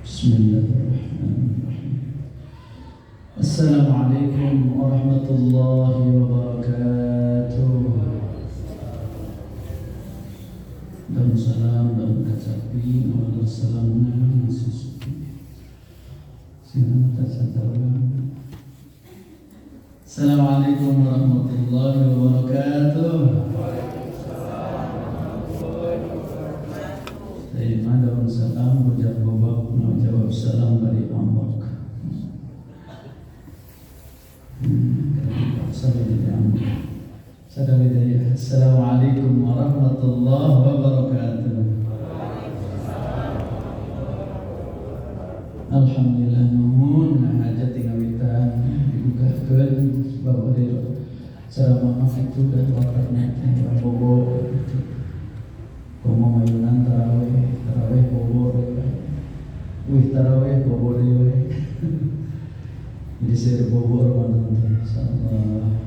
Bismillahirrahmanirrahim. Assalamualaikum warahmatullahi wabarakatuh. Dan salam dan kacapi wa salamna nasusuki. Sina tasadawan. Assalamualaikum warahmatullahi wabarakatuh. Terima daun salam ucap babak jawab salam dari ambak. Assalamualaikum warahmatullahi wabarakatuh. Alhamdulillah nuhun hajat ngawitan dibukakeun bahwa di ceramah itu dan wakatnya bobo komo mayunan tarawih bobo tarawih bobo dewe jadi saya bobo Ramadan insyaallah.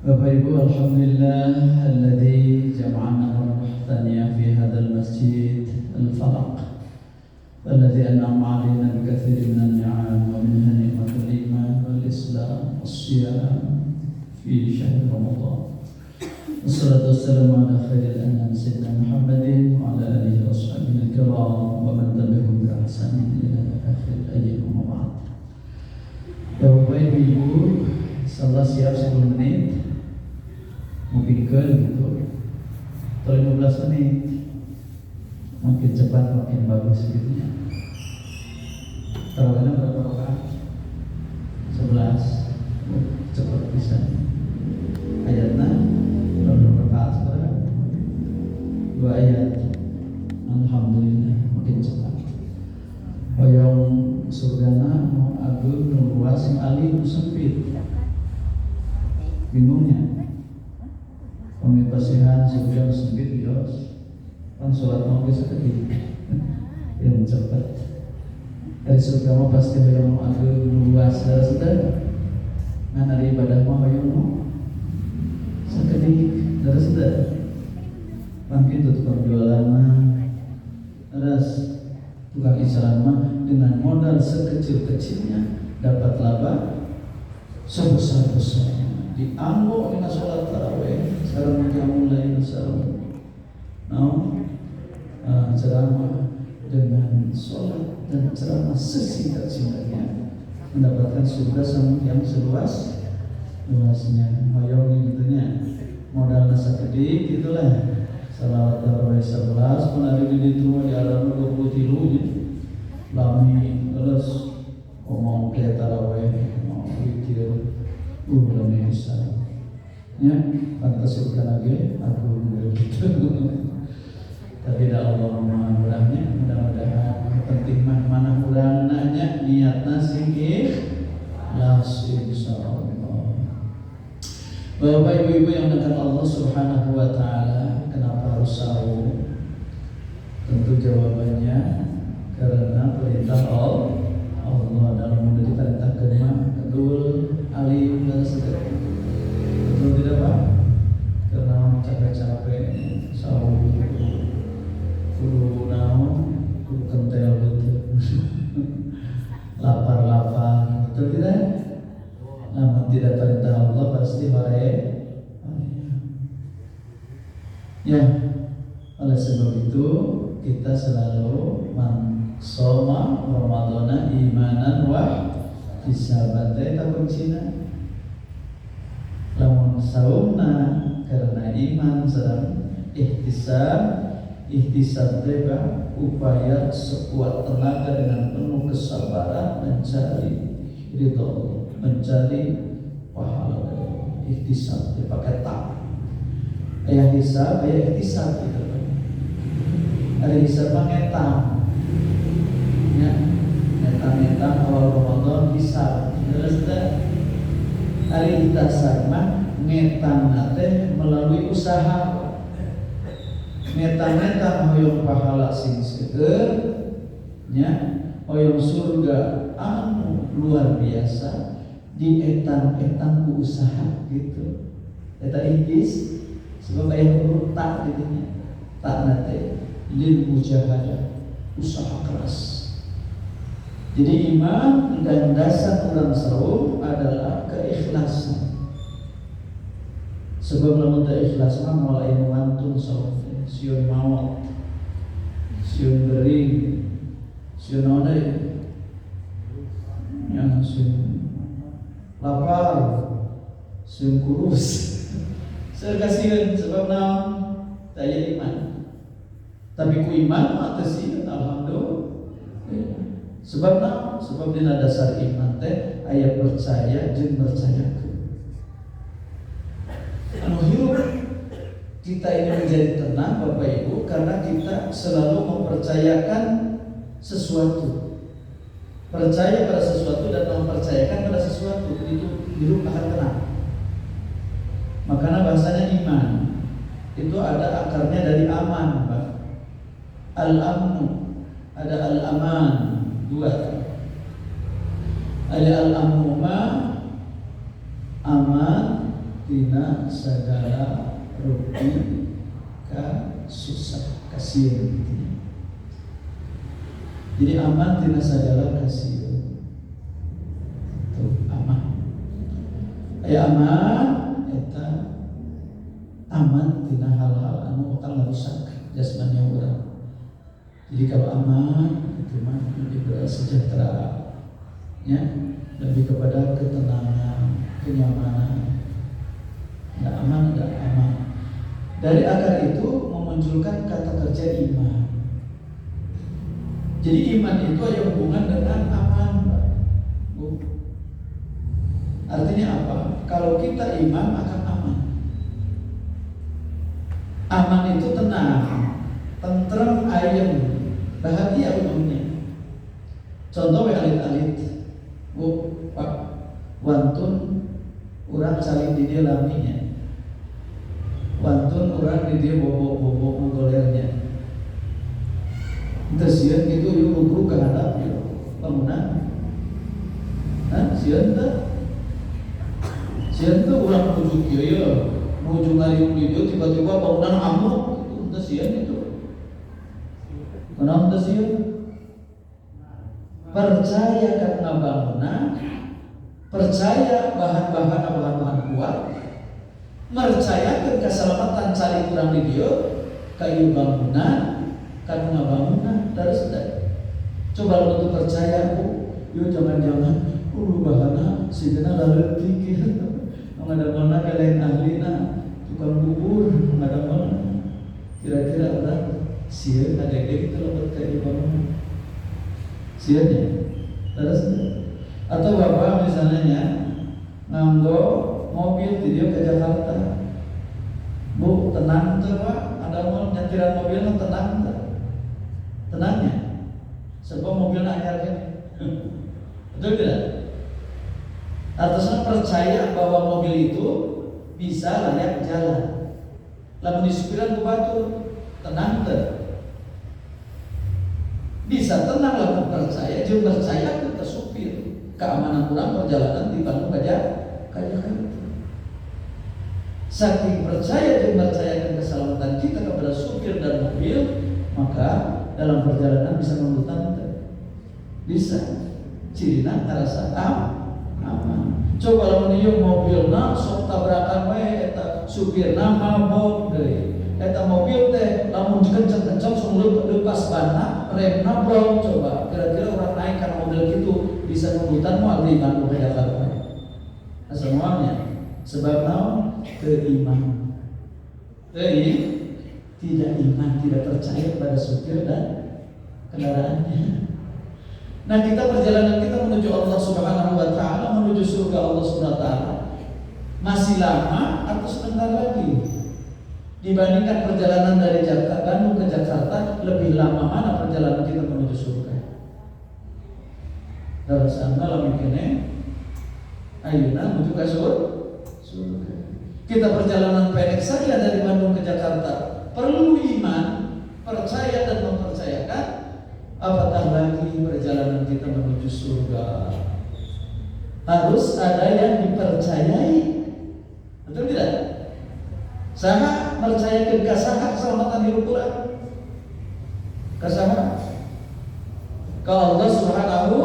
Bapak Ibu, alhamdulillah alladzi jama'ana rahmatan fi hadzal masjid al-Falaq alladzi an'ama 'alaina bi katsirin min an-ni'am wa minha ni'matul iman wal islam was-siyam fi syahr Ramadan. Wassalatu wassalamu ala khairil anam sayyidina Muhammadin wa ala alihi washabihi al-kiram wa man tabi'ahum bi ihsanin ila akhir ayyam wa ba'd. Bapak Ibu, insyaallah siap 10 menit. Mungkin gitu, atau 15 menit, makin cepat makin bagus gitu ya. Tarawihnya berapa rakaat? 11. Cepat bisa. Ayatnya berapa rakaat sekarang? 2 ayat. Alhamdulillah makin cepat. Hoyong surgana mau agung nu luas sing ali nu sempit. Bingungnya. Pemipasihan surga sempit bios kan sholat mau bisa tadi yang cepat dari surga mau pasti yang mau agak luas sudah ngan dari ibadah mau yang mau sekedik dari sudah bangkit tutup jualan terus tukang isyarat dengan modal sekecil-kecilnya dapat laba sebesar-besarnya diambil dengan sholat tarawih. Sekarang kita mulai bersama ceramah dengan sholat dan ceramah sesingkat-singkatnya mendapatkan surga yang seluas luasnya. Hoyong gitunya modal nasa gede gitulah. Salawat tarawih 11 pun hari ini itu di alam 23 lami terus ngomong ke tarawih mau pikir lebih besar. Ya, pantaskan lagi aku begitu. Tapi dah Allah murahnya, mudah-mudahan penting mana kurang nanya niatna sikit las insyaallah. Bapak Ibu yang dekat Allah Subhanahu wa taala, kenapa harus sahur? Tentu jawabannya karena perintah Allah dalam memerintahkan betul alim dan sedekah. Betul tidak Pak? Karena capek-capek sahur kudu naon kudu kentel betul lapar-lapar betul tidak? Namun tidak perintah Allah pasti hore. Ya, oleh sebab itu kita selalu soma Ramadana imanan wa hisaban teh ta kuncina. Lamun saumna karena iman sareng ihtisab teh upaya sekuat tenaga dengan penuh kesabaran mencari ridho Allah, mencari pahala. Ihtisab teh pakai tak. Aya hisab, aya ihtisab gitu. Ada hisab ngetam. Ya, ngetam awal Ramadan hisab. Terus hari kita sama ngetam nate melalui usaha. Ngetam hoyong pahala sing seger, nya hoyong surga anu luar biasa di etam ku usaha gitu. Eta iblis sebab aya huruf tak gitu nya. Tak nate lil mujahadah, usaha keras. Jadi iman dan dasar orang saum adalah keikhlasan. Sebab lamun teu ikhlas mah mulai mewantun saum, sieun maot, sieun bering, sieun naon deui? Ya sieun lapar, sieun kurus. Sekasieun sebab naon? Daya iman. Tapi ku iman mah teu sieun alhamdulillah. Sebab naon? Sebab dina dasar iman teh aya percaya jeung percayakeun. Anu hirup kita ini menjadi tenang Bapak Ibu karena kita selalu mempercayakan sesuatu. Percaya pada sesuatu dan mempercayakan pada sesuatu itu hidup akan tenang. Makanya bahasanya iman itu ada akarnya dari aman, Pak. Al-amnu, ada al-aman, dua. Ada al-amnu ma aman tina sagala rugi ka susah kasihan. Jadi aman tina sagala kasihan. Itu aman. Aya aman eta aman tina hal-hal anu bakal ngarusak jasmani urang. Jadi kalau aman itu mah lebih sejahtera, ya, lebih kepada ketenangan, kenyamanan. Ada aman, ada aman. Dari akar itu memunculkan kata kerja iman. Jadi iman itu ada hubungan dengan aman, Bu. Artinya apa? Kalau kita iman akan aman. Aman itu tenang, tentrem, ayem, bahagia umumnya. Contoh alit-alit, Bu, Pak, wantun urang salin di dia laminya, wantun urang di dia bobok-bobok menggolernya. Terus sieun gitu yuk rubruk ke hadap bangunan. Sieun teh urang nuju kieu ye, nuju ngariung di dieu tiba-tiba bangunan amruk gitu. Teu sieun itu. Kenapa teu sieun? Percaya karena bangunan, percaya bahan-bahan kuat, mercayakeun keselamatan cari urang di dieu kayu bangunan. Karena bangunan terus coba untuk percaya, Bu, yuk jangan-jangan bahana sigana laletik gitu. Mengadang-adang lain ahlina tukang bubur, mengadang-adang kira-kira orang sieun ngadeg itu lamun kayu bangunan. Sieunnya. Terus atau Bapak misalnya nganggo mobil di dia ke Jakarta. Bu, tenang tuh Pak, ada mau nyetiran mobilnya tenang tuh. Tenangnya, sebab mobilnya anyar kan, betul tidak? Atasnya percaya bahwa mobil itu bisa layak jalan. Lalu disupiran ke batu, tenang tuh. Bisa tenang lalu percaya, juga percaya ke supir. Keamanan kurang perjalanan di Bandung kayak itu. Saking percaya dan percayakan keselamatan kita kepada supir dan mobil, maka dalam perjalanan bisa membutuhkan bisa cirina terasa aman. Coba lamun ieu mobilna sok tabrakan we eta supirna mabok deui. Eta mobil teh lamun kenceng-kenceng sok leupas banna remna blong. Coba kira-kira orang naik karena mobil gitu bisa membutuhkan moal di Bandung ke Jakarta. Semuanya sebab naon? Keiman. Tidak iman, tidak percaya pada supir dan kendaraannya. Nah, kita perjalanan kita menuju Allah Subhanahu wa taala, menuju surga Allah Subhanahu wa taala masih lama atau sebentar lagi? Dibandingkan perjalanan dari Bandung ke Jakarta, lebih lama mana perjalanan kita menuju surga? Dalam sana lamun kene ayeuna menuju ka surga. Kita perjalanan pendek saja dari Bandung ke Jakarta. Perlu iman, percaya dan mempercayakan. Apatah lagi perjalanan kita menuju surga. Harus ada yang dipercayai. Betul tidak? Saha percayakan ke saha keselamatan hidup urang? Ke saha? ke Allah Subhanahu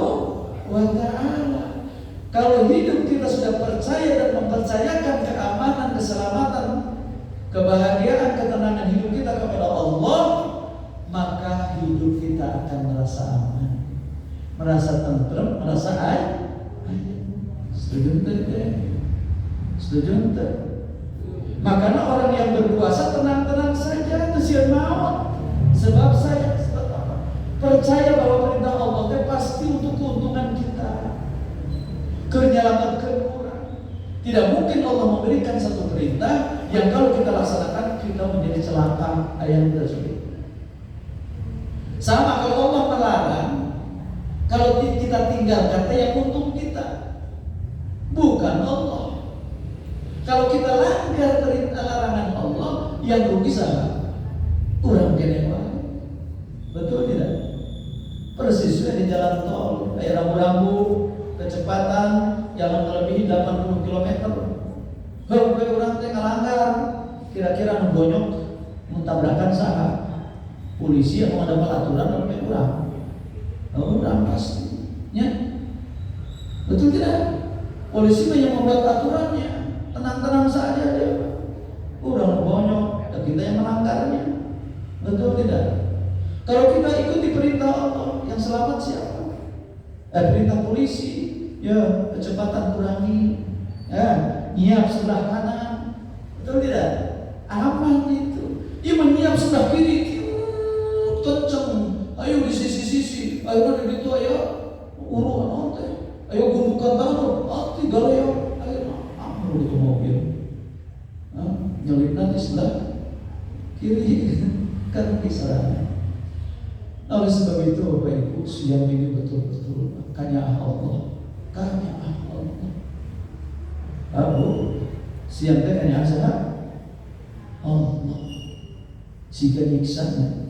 wa Ta'ala. Kalau hidup kita sudah percaya dan mempercayakan keamanan, keselamatan, kebahagiaan, ketenangan hidup kita kepada Allah, maka hidup kita akan merasa aman, merasa tenteram, merasa ayat. Setuju tidak? Setuju tidak? Makanya orang yang berpuasa tenang-tenang saja, itu siap maut. Sebab saya percaya bahwa perintah Allah itu pasti untuk keuntungan kita, kenyamanan orang. Tidak mungkin Allah memberikan satu perintah yang kalau kita laksanakan kita menjadi celaka. Ayat tersebut. Sama kalau Allah melarang, kalau kita tinggalkan yang untung kita, bukan Allah. Kalau kita langgar perintah larangan Allah, yang rugi sama orang kenewa. Betul tidak? Persis di jalan tol, kayak rambu-rambu, kecepatan jangan melebihi 80 km. Kalau orang teh ngalanggar, kira-kira membonyok, mentabrakan saha. Polisi yang ada aturan lebih kurang. Orang pasti, ya. Betul tidak? Polisi yang membuat aturannya, tenang-tenang saja dia. Orang membonyok, dan kita yang melanggarnya. Betul tidak? Kalau kita ikuti perintah Allah, yang selamat siapa? Perintah polisi, ya kecepatan kurangi, ya nyiap sebelah kanan. Betul tidak? Aman itu. Dia menyiap sebelah kiri. Kenceng, ayo di sisi-sisi, ayo di situ, ayo uruan onte, ayo gundukan tangan, hati galeo, ayo ambil itu mobil, nyelip nanti sebelah kiri, kan bisa. Oleh sebab itu Bapak Ibu, siang ini betul-betul kanya Allah, kanya Allah. Abu, siang teh kanya siapa? Allah. Jika nyiksanya.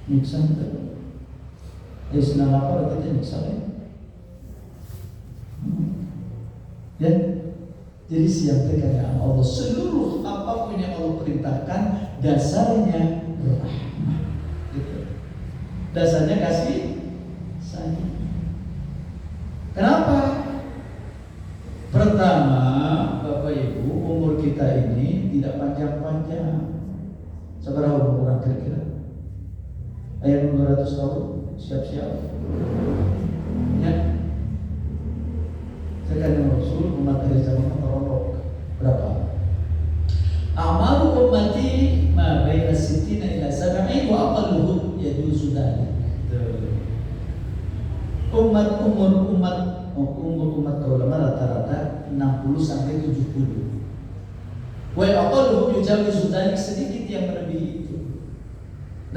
Nyiksa betul. Senang lapar atau nyiksa ya? Jadi siap karena Allah, seluruh apapun yang Allah perintahkan dasarnya rahmat. Gitu. Dasarnya kasih sayang. Kenapa? Pertama, Bapak Ibu, umur kita ini tidak panjang-panjang. Seberapa umur orang kira-kira? Ayat 200 tahun, siap-siap. Ya. Sekarang Rasul umat dari zaman terolok berapa? Amalu ummati ma baina sittina ila sab'in wa aqalluhu yajuzu dzalik. Umur umat ulama rata-rata 60 sampai 70. Wa aqalluhu yujawizu dzalik, sedikit yang melebihi itu.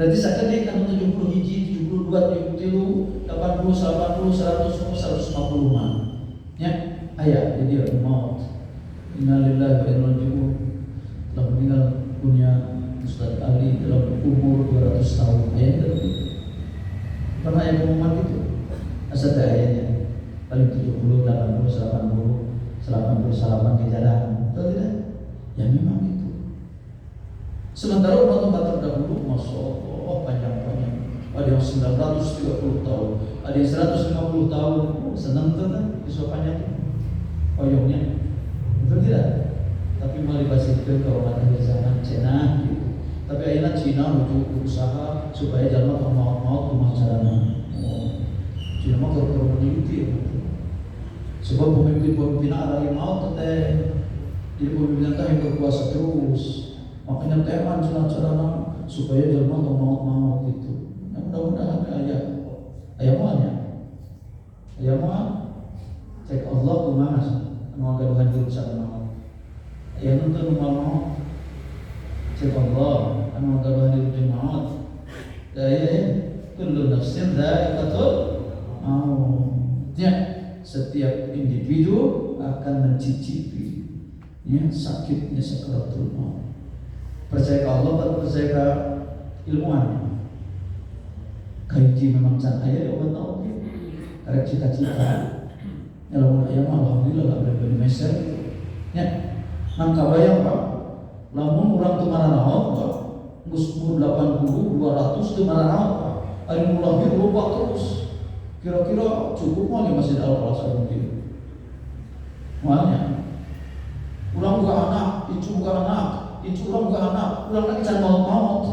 Berarti sakit kan 70 hiji, 72, 73, 80, 80, 100, 150 ya. Ayat jadi maut. Innalillahi wa inna ilaihi raji'un. Telah meninggal dunia Ustaz Ali dalam umur 200 tahun. Ayat itu. Pernah yang pengumuman itu? Asal ayatnya paling 70, 80, 80, 80 di jalan. Betul tidak? Ya memang itu. Sementara umat-umat terdahulu, Masya Allah, panjang-panjang. Ada yang 930 tahun, ada yang 150 tahun. Senang tuh kan, kisah panjang oyongnya. Betul tidak? Tapi malibasi itu kalau ada zaman Cina gitu. Tapi akhirnya Cina butuh usaha supaya jangan maut-maut rumah caranya. Cina mah kalau meneliti ya. Sebab pemimpin-pemimpin arah yang maut teh, jadi pemimpin yang berkuasa terus. Makanya teman cara-cara supaya jelma atau maut gitu. Nah, mudah-mudahan ayah mah cek Allah tuh mas, mau gaduhan jurusan maut. Ayah nonton mau cek Allah, mau gaduhan jurusan maut. Daya kullu nafsin dha'iqatul maut. Ya, setiap individu akan mencicipi ya sakitnya sakaratul maut. Percaya ke Allah atau percaya ke ilmuwan? Kaiji memang can ayah ya Allah tahu karena cita-cita. Ya alhamdulillah lah beli meser. Ya, nangka bayang pak. Lamun orang tu marah naon pak. Gus 80, 200 tu marah naon pak. Ari mulahir lupa terus. Kira-kira cukup mau di Masjid Al-Aqsa mungkin. Makanya ulang buka anak, icu buka anak, icu ulang buka anak, ulang lagi can maut-maut.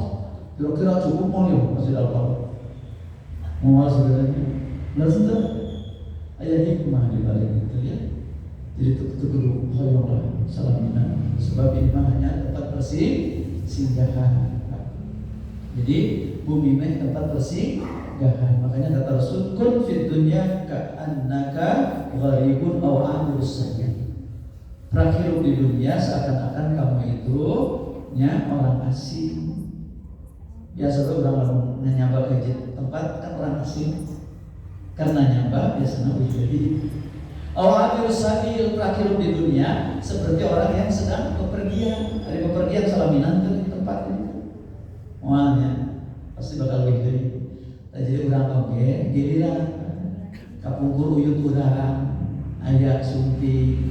Kira-kira cukup mau di Masjid Al-Aqsa. Mau sebenarnya. Nah sudah ayat hikmah di balik itu ya. Jadi itu hoyonglah salamina. Sebab ini hanya tempat persinggahan. Jadi bumi ini tempat persinggahan. Makanya kata Rasul, kun fid dunya ka'annaka gharibun aw amrus sayyid. Prakhirup di dunia seakan-akan kamu itu orang asing. Biasa orang nyamba ke tempat kan orang asing. Karena nyamba biasanya wujudi. Aw amrus sayyid, prakhirup di dunia seperti orang yang sedang bepergian. Dari bepergian salaminan ke tempat ini. Mualnya pasti bakal gitu. Jadi orang oke, giliran kapungkur uyut urang, aya sumpi,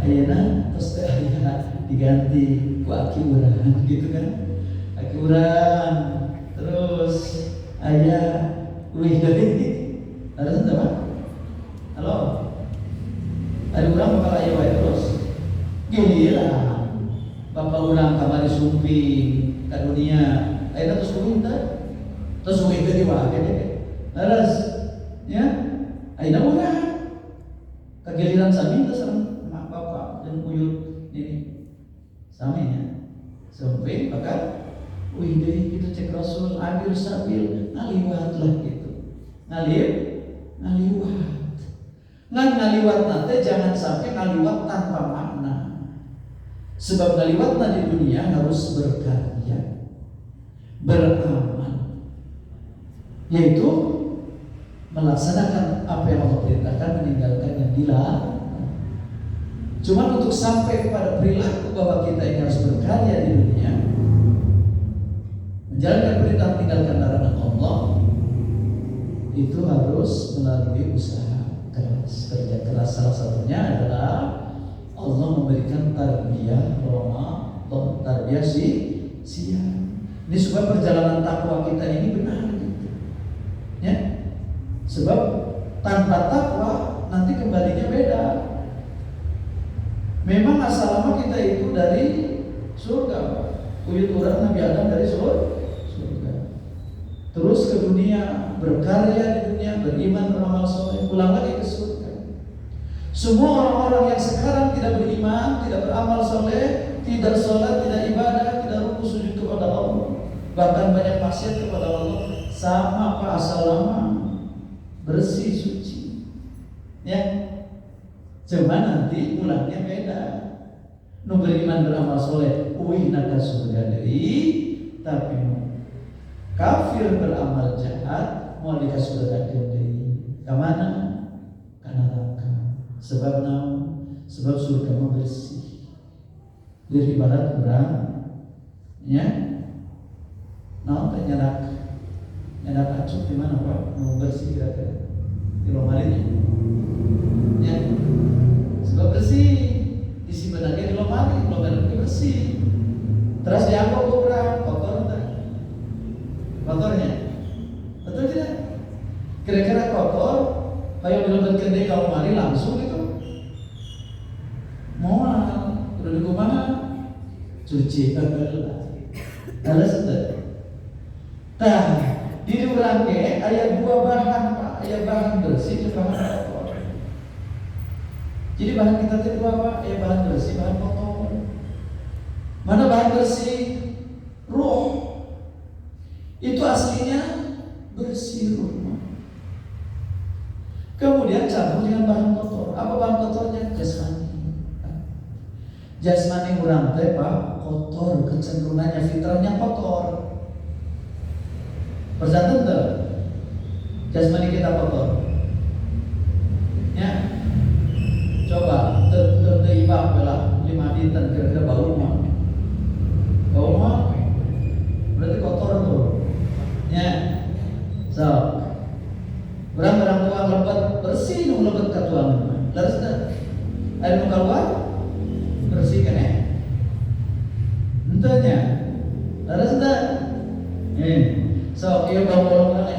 ayeuna terus teh aya diganti ku aki urang gitu kan. Aki urang terus aya uih deui. Harus apa? Halo. Ada urang bakal aya wae terus. Giliran bapak urang kamari sumpi ka dunia, ayeuna terus kuinta. Terus uih teh diwae deh. Terus ya, ayeuna urang. Kagiliran sami teh sareng mak bapak jeung uyut ini. Sami nya. Sampai bakal uih deui kitu cek Rasul abil sabil ngaliwat lah gitu. Ngaliwat. Ngan ngaliwat nanti jangan sampai ngaliwat tanpa makna. Sebab ngaliwatna di dunia harus berkarya, beramal, yaitu melaksanakan apa yang Allah perintahkan, meninggalkan yang dilarang. Cuma untuk sampai kepada perilaku bahwa kita ini harus berkarya di dunia, menjalankan perintah, meninggalkan larangan Allah, itu harus melalui usaha keras, kerja keras. Salah satunya adalah Allah memberikan tarbiyah Ramadan, tarbiyah siang. Ini supaya perjalanan takwa kita ini benar gitu. Ya. Sebab tanpa takwa nanti kembalinya beda. Memang asal lama kita itu dari surga. Uyut urang Nabi Adam dari surga. Terus ke dunia, berkarya di dunia, beriman, beramal soleh, pulang lagi ke surga. Semua orang-orang yang sekarang tidak beriman, tidak beramal soleh, tidak sholat, tidak ibadah, tidak rukuk sujud kepada Allah, bahkan banyak maksiat kepada Allah, sama apa asal lama, bersih suci, ya. Cuma nanti pulangnya beda. Nu beriman beramal soleh, uih naka surga deui, tapi nu kafir beramal jahat, mau dikasih surga deui. Kemana? Ka neraka. Sebab sebab surga mah bersih. Dari ibarat urang, ya. Naon teh nyadak acuk di mana Pak? Mau bersih kira-kira. Di lemari ya. Sebab bersih, isi benaknya di lemari bersih. Terus diangkut urang kotor teh. Kotornya. Betul tidak? Kira-kira kotor, kayak dilebetkeun deui ka lemari langsung gitu. Moal, udah di kumaha? Cuci alas teh. Tah, di urang ge aya dua bahan, Pak. Aya bahan bersih jeung bahan kotor. Jadi bahan kita teh dua, Pak. Aya bahan bersih, bahan kotor. Mana bahan bersih? Ruh. Itu aslinya bersih ruh. Kemudian campur dengan bahan kotor. Apa bahan kotornya? Jasmani. Jasmani urang teh Pak kotor, kecenderungannya fitrahnya kotor. Bersanten teh jasmani kita kotor. Ya. Coba teuibah belah 5 dinten kira-kira bau mah. Bau mah berarti kotor tuh. Ya. So, orang tua lebat bersih nu lebat ka tuang. Laras teh air nu keluar bersih kan ya? Entahnya, laras teh. So, ieu bau-bau urang aya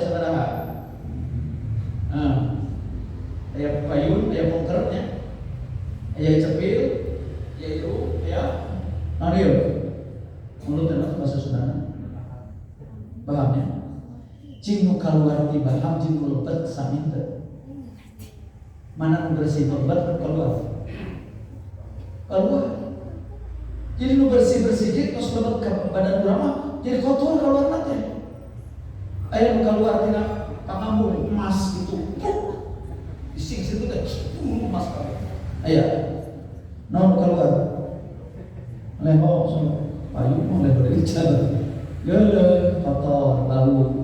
Cing nu kaluar ti baham cing nu lebet sami teu. Mana nu bersih lebet keluar. Keluar. Jadi nu bersih-bersih dit terus lebet ke badan urang mah jadi kotor keluar teh. Aya nu keluar tina pangambung emas gitu. Ising situ teh emas kabeh. Aya. Naon keluar? Leho payu mah leho dari jalan. Geuleuh kotor bau.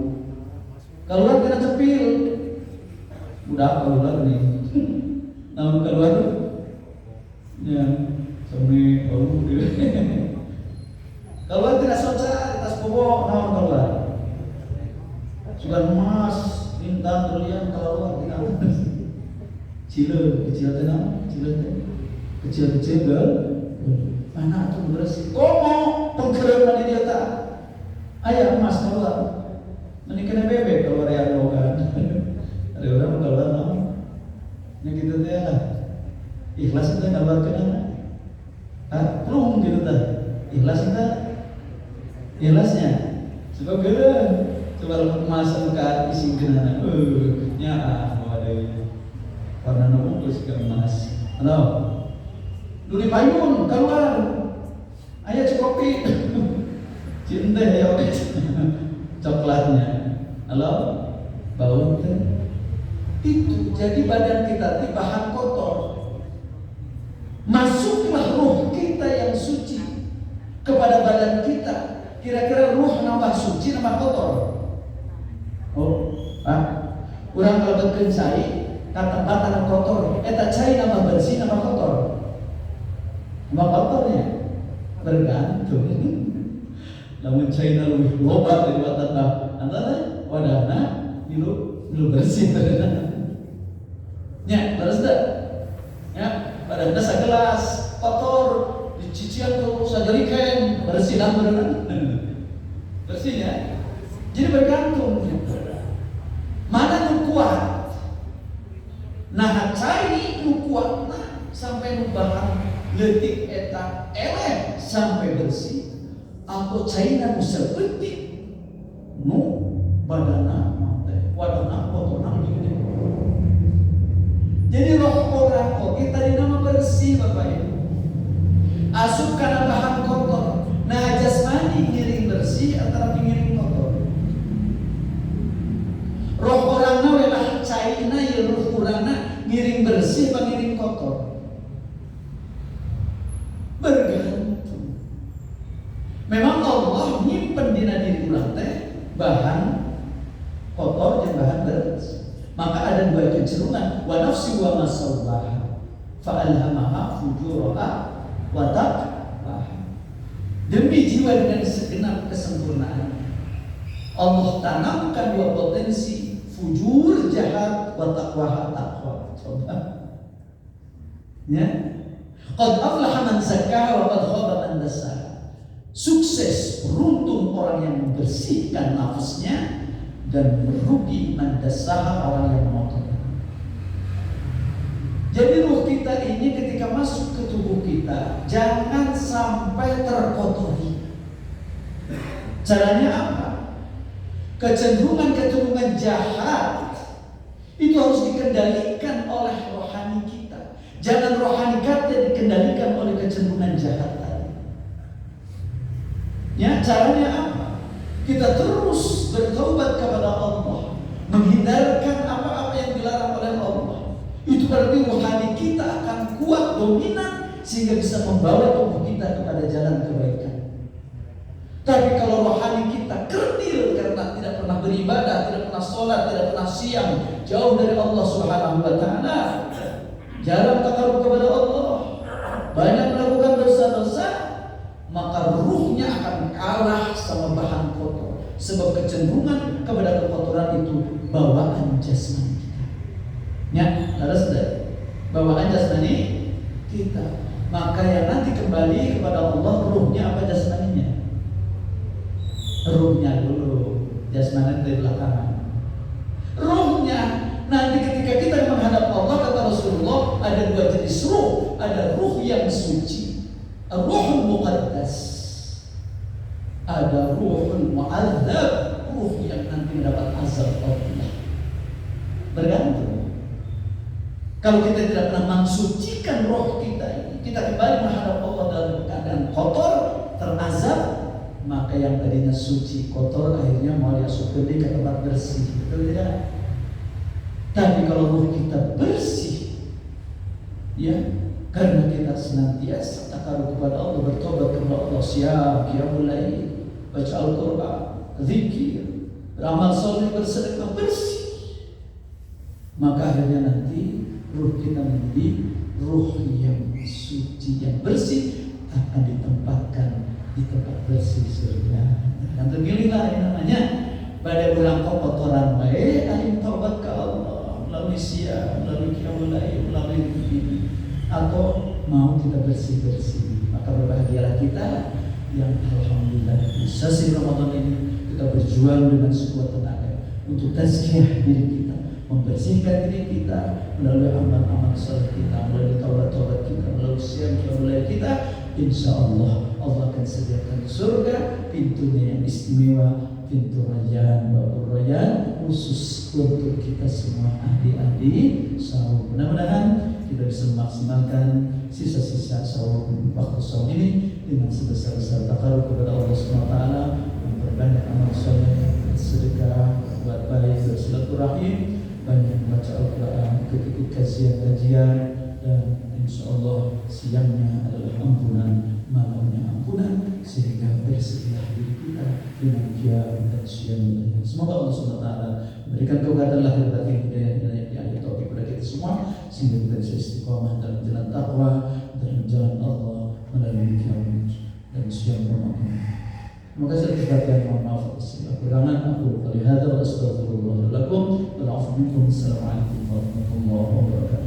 Keluar kena cepil, udah keluar nih. Namun keluar, ya, semi bau dia. Keluar tidak soca, tas bobo, namun keluar. Sudah emas, bintang, berlian keluar tidak. Kecil tenang, kecil gal. Mana tuh bersih? Komo, pengkeraman dia tak. Ayah emas keluar. Ini kena bebek keluar yang logan. Ada orang keluar nama. Ini gitu teh lah. Ikhlas itu keluar kena. Plung gitu teh. Ikhlas itu. Ikhlasnya. Sebab gila. Coba emas muka isi kena. Nya ada warna nopo terus ke emas. Halo. Duli payung keluar. Ayah cokopi. Cinta ya oke. Coklatnya. Halo, bau itu jadi badan kita di bahan kotor. Masuklah ruh kita yang suci kepada badan kita. Kira-kira ruh nambah suci nambah kotor? Oh, kurang kalau berkencai kata batang kotor. Eta cai nambah bersih nambah kotor. Nambah kotornya bergantung. Namun cai lebih loba dari batang antara wadahna milu bersih nya terus dah ya wadahna sagelas kotor dicician tuh sajeriken bersih dah berenang bersih ya jadi bergantung mana nu kuat nah cai nu kuat sampai nu bahan leutik eta eleh sampai bersih atau cai nu saeutik nu badana teh wadana kotoran gitu. Jadi roh orang oke tadi nama bersih Bapak Ibu. Asup kana bahan kotor. Nah jasmani ngiring bersih antara pingiring kotor. Roh orang na welah caina ya roh urangna ngiring bersih apa ngiring kotor. Bergantung. Memang Allah nyimpen dina diri urang teh bahan kotor dan bahan bersih. Maka ada dua kecenderungan, wa nafsi wa masawwaha fa alhamaha fujuraha wa taqwaha. Demi jiwa dengan segenap kesempurnaan Allah tanamkan dua potensi, fujur jahat wa taqwaha taqwa. Coba ya, qad aflaha man zakkaha wa qad khaba man dassaha. Sukses, beruntung orang yang membersihkan nafasnya dan merugi mandasaha orang yang mengotor. Jadi ruh kita ini ketika masuk ke tubuh kita jangan sampai terkotori. Caranya apa? Kecenderungan jahat itu harus dikendalikan oleh rohani kita. Jangan rohani kita dikendalikan oleh kecenderungan jahat. Ya, caranya apa? Kita terus bertaubat kepada Allah, menghindarkan apa-apa yang dilarang oleh Allah. Itu berarti rohani kita akan kuat, dominan, sehingga bisa membawa tubuh kita kepada jalan kebaikan. Tapi kalau rohani kita kerdil karena tidak pernah beribadah, tidak pernah sholat, tidak pernah siang, jauh dari Allah Subhanahu wa Ta'ala, jarang takarub kepada Allah, banyak melakukan dosa-dosa, maka ruhnya akan kalah sama bahan kotor. Sebab kecenderungan kepada kekotoran itu bawaan jasmani kita. Ya, harus ada bawaan jasmani kita. Maka yang nanti kembali kepada Allah ruhnya apa jasmaninya? Ruhnya dulu, jasmani dari belakangan. Ruhnya nanti ketika kita menghadap Allah, kata Rasulullah, ada dua jenis ruh. Ada ruh yang suci, ruhul muqaddas, ada ruhul mu'adzab, ruh yang nanti nanti mendapat azab Allah. Bergantung. Kalau kita tidak pernah mensucikan roh kita ini, kita kembali menghadap Allah dalam keadaan kotor, terazab, maka yang tadinya suci kotor akhirnya mau dimasukkan ke tempat bersih. Betul tidak? Tapi kalau roh kita bersih, ya, karena kita senantiasa takarub kepada Allah, bertobat kepada Allah, siap, mulai baca Al-Quran, zikir, beramal soleh, bersedekah, bersih, maka akhirnya nanti ruh kita menjadi ruh yang suci, yang bersih, akan ditempatkan di tempat bersih surga. Yang terpilihlah yang namanya pada bulan kotoran baik, alim taubat ke Allah melalui siap, melalui qiyamul lail, melalui ini, atau mau kita bersih-bersih. Maka berbahagialah kita yang alhamdulillah bisa sih Ramadan ini kita berjuang dengan sekuat tenaga untuk tazkiyah diri kita, membersihkan diri kita melalui amal-amal saleh kita, melalui taubat-taubat kita, melalui siam qiyamul kita. Insya Allah Allah akan sediakan surga, pintunya yang istimewa, pintu rayyan, babur rayyan khusus untuk kita semua ahli-ahli saum. Mudah-mudahan kita bisa memaksimalkan sisa-sisa saum, waktu saum ini dengan sebesar-besar takarub kepada Allah SWT, memperbanyak amal soleh, sedekah, berbuat baik, bersilaturahim, banyak membaca Al-Quran, ikut kajian-kajian, dan insya Allah siangnya adalah ampunan, malamnya ampunan, sehingga bersihlah diri kita dengan qiyam dan siyam. Semoga Allah SWT memberikan kekuatan lahir batin hidayah yang taufik kepada kita semua, sehingga kita bisa istiqamah dalam jalan takwa, dalam jalan Allah melalui qiyam dan siyam Ramadan. Terima kasih atas perhatian, mohon maaf atas kekurangan. Aku kali hada wa astaghfirullah lakum wa a'udzu bikum. Assalamualaikum warahmatullahi wabarakatuh.